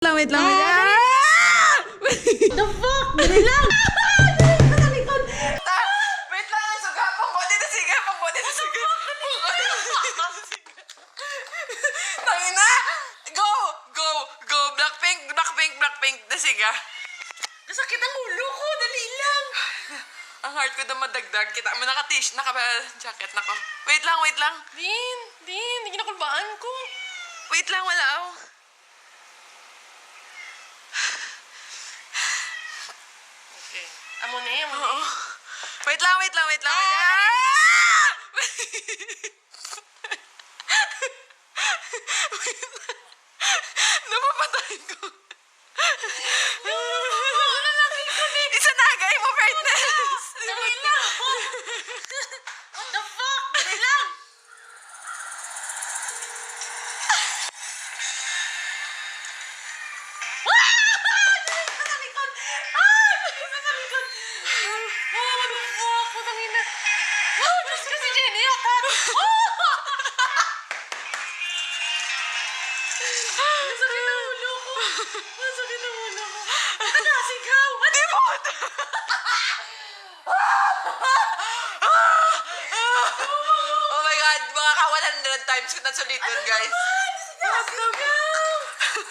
Wait lang. Ah! The fuck? Dali lang! Dali sa likod! Wait lang, sugapong ko. Dito sigapong ko. Dito sigapong ko. Tangina! Go! Go! Go! Blackpink! Blackpink! Blackpink! Dasiga. Nasakit ang ulo ko! Dali lang! Ang heart ko na madagdag. Kita mo naka-t-shirt, naka-jacket na ko. Wait lang, wait lang. Din! Hindi kinakulbaan ko. Wait lang, wala ako. Okay. Amo na eh, amo na Oo. eh. Wait lang, wait lang, wait lang. Napapatay ko. Isa nagay mo, fairness. Dali lang! What the fuck? Dali lang! Sa likod! Sa likod! What the fuck? Putang ina! Diyos ko si Jenny! Atat! Masakit ang ulo ko! Masakit ang ulo ko! Ba't ka nasigaw? Di mo ko Oh my God, mga ka-100 times ko na sulitin, guys. What the fuck?